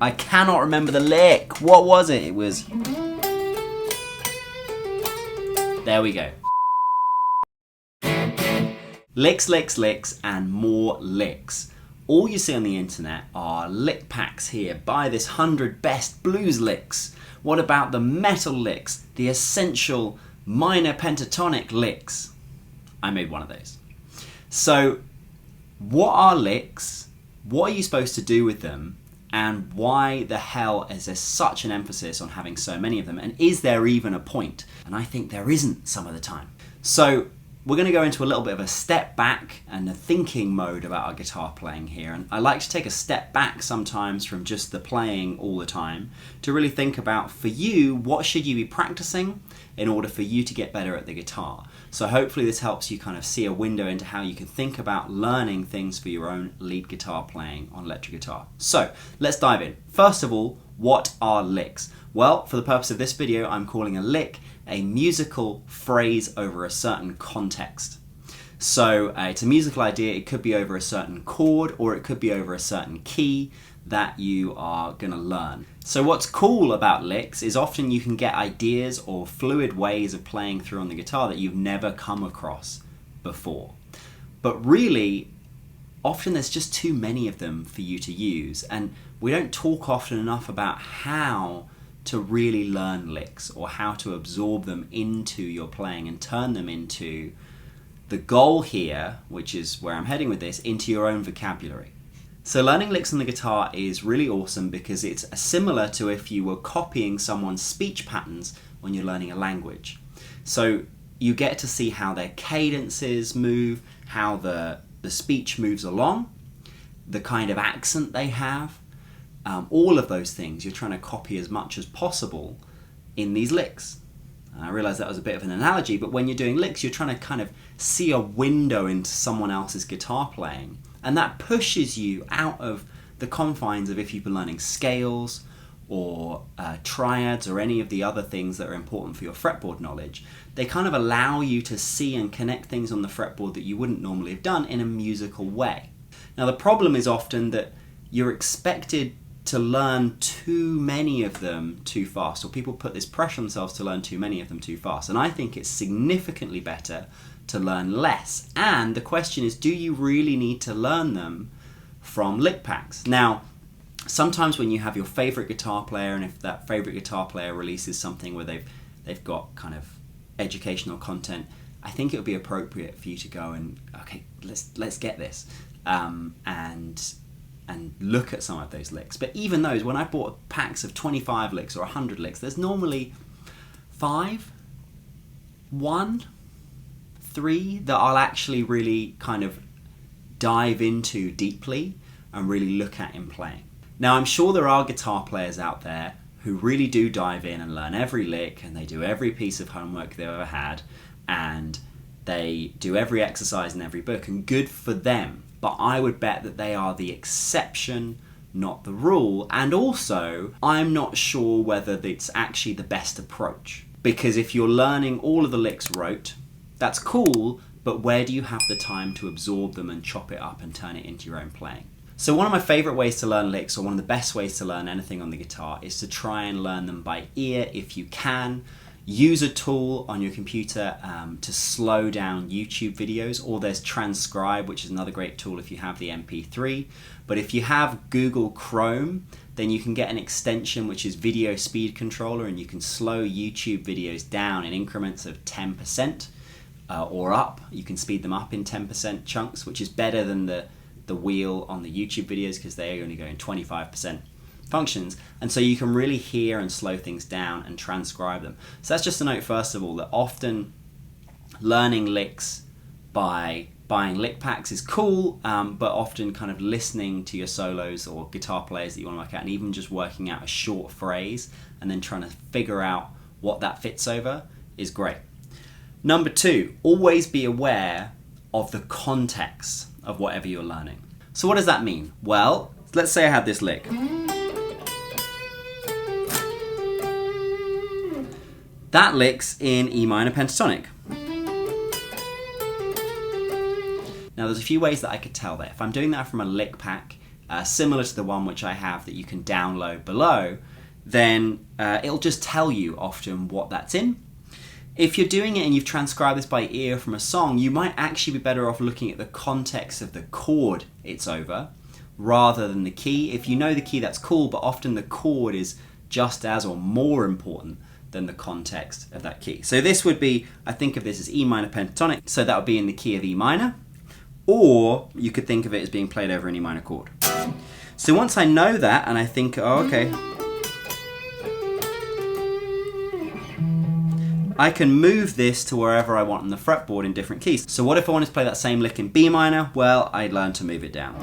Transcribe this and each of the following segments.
I cannot remember the lick. What was it? It was... There we go. Licks, licks, licks, and more licks. All you see on the internet are lick packs here. Buy this 100 best blues licks. What about the metal licks? The essential minor pentatonic licks. I made one of those. So, what are licks? What are you supposed to do with them? And why the hell is there such an emphasis on having so many of them? And is there even a point? And I think there isn't some of the time. So we're going to go into a little bit of a step back and a thinking mode about our guitar playing here. And I like to take a step back sometimes from just the playing all the time to really think about, for you, what should you be practicing in order for you to get better at the guitar. So hopefully this helps you kind of see a window into how you can think about learning things for your own lead guitar playing on electric guitar. So let's dive in. First of all, what are licks? Well, for the purpose of this video, I'm calling a lick a musical phrase over a certain context. So it's a musical idea. It could be over a certain chord, or it could be over a certain key that you are going to learn. So what's cool about licks is often you can get ideas or fluid ways of playing through on the guitar that you've never come across before. But really, often there's just too many of them for you to use, and we don't talk often enough about how to really learn licks or how to absorb them into your playing and turn them into the goal here, which is where I'm heading with this, into your own vocabulary. So learning licks on the guitar is really awesome because it's similar to if you were copying someone's speech patterns when you're learning a language. So you get to see how their cadences move, how the speech moves along, the kind of accent they have, all of those things you're trying to copy as much as possible in these licks. And I realize that was a bit of an analogy, but when you're doing licks, you're trying to kind of see a window into someone else's guitar playing. And that pushes you out of the confines of if you've been learning scales or triads or any of the other things that are important for your fretboard knowledge. They kind of allow you to see and connect things on the fretboard that you wouldn't normally have done in a musical way. Now the problem is often that you're expected to learn too many of them too fast, or people put this pressure on themselves to learn too many of them too fast. And I think it's significantly better to learn less. And the question is, do you really need to learn them from lick packs? Now, sometimes when you have your favorite guitar player, and if that favorite guitar player releases something where they've got kind of educational content, I think it would be appropriate for you to go and, okay, let's get this, and look at some of those licks. But even those, when I bought packs of 25 licks or 100 licks, there's normally 5, 1, 3 that I'll actually really kind of dive into deeply and really look at in playing. Now I'm sure there are guitar players out there who really do dive in and learn every lick, and they do every piece of homework they've ever had, and they do every exercise in every book, and good for them. But I would bet that they are the exception, not the rule. And also, I'm not sure whether it's actually the best approach. Because if you're learning all of the licks rote, that's cool, but where do you have the time to absorb them and chop it up and turn it into your own playing? So one of my favorite ways to learn licks, or one of the best ways to learn anything on the guitar, is to try and learn them by ear if you can. Use a tool on your computer to slow down YouTube videos, or there's Transcribe, which is another great tool if you have the MP3. But if you have Google Chrome, then you can get an extension which is Video Speed Controller, and you can slow YouTube videos down in increments of 10% or up. You can speed them up in 10% chunks, which is better than the wheel on the YouTube videos because they only go in 25% functions, and so you can really hear and slow things down and transcribe them. So that's just a note, first of all, that often learning licks by buying lick packs is cool, but often kind of listening to your solos or guitar players that you want to work out, and even just working out a short phrase and then trying to figure out what that fits over is great. Number 2, always be aware of the context of whatever you're learning. So what does that mean? Well, let's say I have this lick. That lick's in E minor pentatonic. Now there's a few ways that I could tell that. If I'm doing that from a lick pack, similar to the one which I have that you can download below, then it'll just tell you often what that's in. If you're doing it and you've transcribed this by ear from a song, you might actually be better off looking at the context of the chord it's over rather than the key. If you know the key, that's cool, but often the chord is just as or more important than the context of that key. So this would be, I think of this as E minor pentatonic, so that would be in the key of E minor, or you could think of it as being played over an E minor chord. So once I know that and I think, oh, okay, I can move this to wherever I want on the fretboard in different keys. So what if I wanted to play that same lick in B minor? Well, I'd learn to move it down.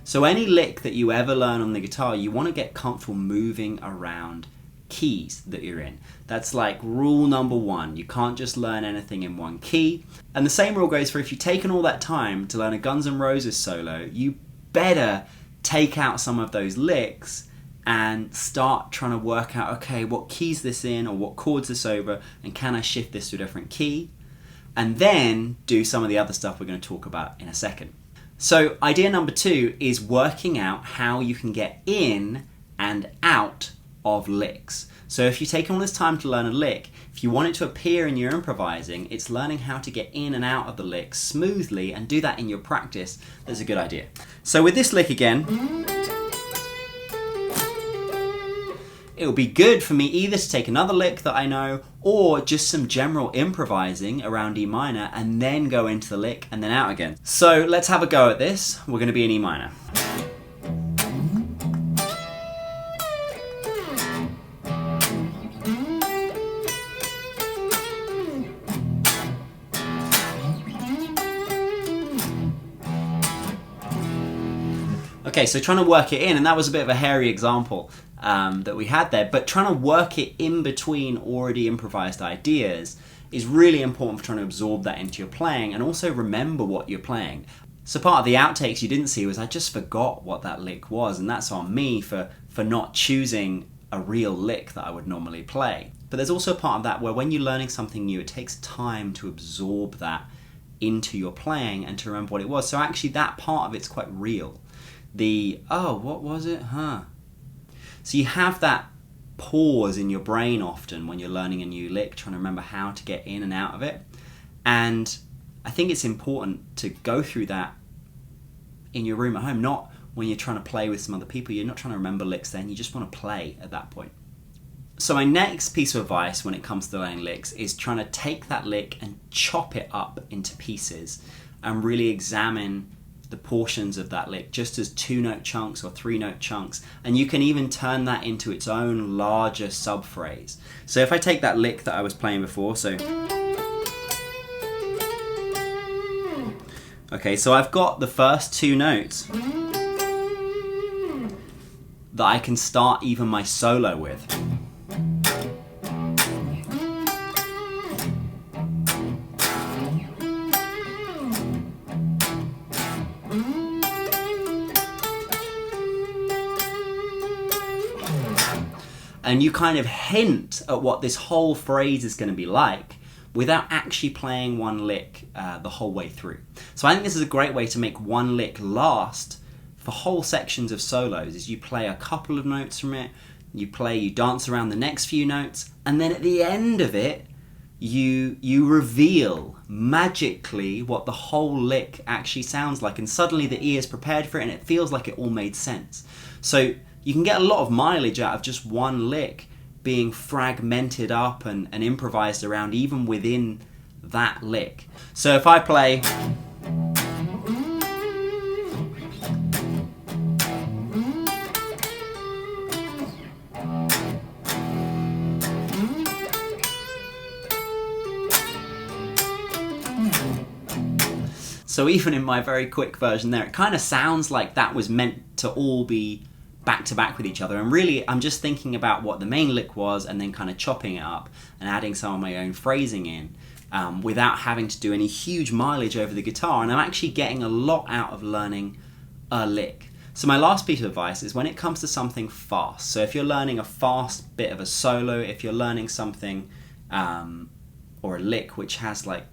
So any lick that you ever learn on the guitar, you want to get comfortable moving around keys that you're in. That's like rule number one. You can't just learn anything in one key. And the same rule goes for if you've taken all that time to learn a Guns N' Roses solo, you better take out some of those licks and start trying to work out, okay, what key's this in or what chord's this over, and can I shift this to a different key? And then do some of the other stuff we're going to talk about in a second. So idea number 2 is working out how you can get in and out of licks. So if you've taken all this time to learn a lick, if you want it to appear in your improvising, it's learning how to get in and out of the lick smoothly and do that in your practice. That's a good idea. So with this lick again, it would be good for me either to take another lick that I know or just some general improvising around E minor and then go into the lick and then out again. So let's have a go at this. We're going to be in E minor. Okay, so trying to work it in, and that was a bit of a hairy example that we had there, but trying to work it in between already improvised ideas is really important for trying to absorb that into your playing and also remember what you're playing. So part of the outtakes you didn't see was I just forgot what that lick was, and that's on me for not choosing a real lick that I would normally play. But there's also a part of that where when you're learning something new, it takes time to absorb that into your playing and to remember what it was. So actually that part of it's quite real. Oh, what was it? So you have that pause in your brain often when you're learning a new lick, trying to remember how to get in and out of it. And I think it's important to go through that in your room at home, not when you're trying to play with some other people. You're not trying to remember licks then, you just want to play at that point. So my next piece of advice when it comes to learning licks is trying to take that lick and chop it up into pieces and really examine the portions of that lick just as 2-note chunks or 3-note chunks, and you can even turn that into its own larger sub-phrase. So if I take that lick that I was playing before, so okay, so I've got the first 2 notes that I can start even my solo with. And you kind of hint at what this whole phrase is going to be like without actually playing one lick the whole way through. So I think this is a great way to make one lick last for whole sections of solos, is you play a couple of notes from it, you dance around the next few notes, and then at the end of it, you reveal magically what the whole lick actually sounds like, and suddenly the ear is prepared for it and it feels like it all made sense. So you can get a lot of mileage out of just one lick being fragmented up and improvised around even within that lick. So if I play so even in my very quick version there, it kind of sounds like that was meant to all be back to back with each other, and really I'm just thinking about what the main lick was and then kind of chopping it up and adding some of my own phrasing in without having to do any huge mileage over the guitar, and I'm actually getting a lot out of learning a lick. So my last piece of advice is when it comes to something fast, so if you're learning a fast bit of a solo, if you're learning something or a lick which has like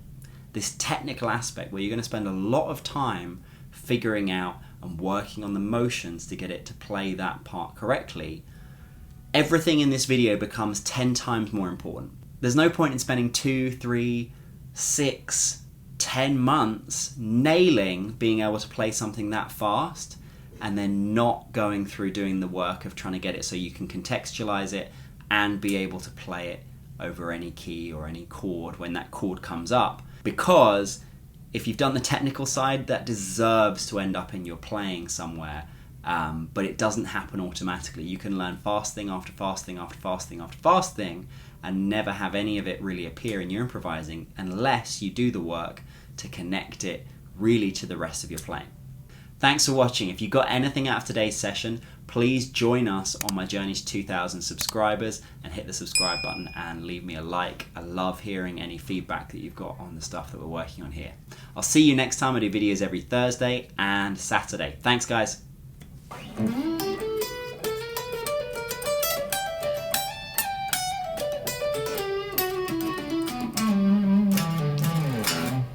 this technical aspect where you're going to spend a lot of time figuring out and working on the motions to get it to play that part correctly, everything in this video becomes 10 times more important. There's no point in spending 2, 3, 6, 10 months nailing being able to play something that fast and then not going through doing the work of trying to get it so you can contextualize it and be able to play it over any key or any chord when that chord comes up. Because if you've done the technical side, that deserves to end up in your playing somewhere, but it doesn't happen automatically. You can learn fast thing after fast thing after fast thing after fast thing and never have any of it really appear in your improvising unless you do the work to connect it really to the rest of your playing. Thanks for watching. If you got anything out of today's session, please join us on my journey to 2,000 subscribers and hit the subscribe button and leave me a like. I love hearing any feedback that you've got on the stuff that we're working on here. I'll see you next time. I do videos every Thursday and Saturday. Thanks, guys.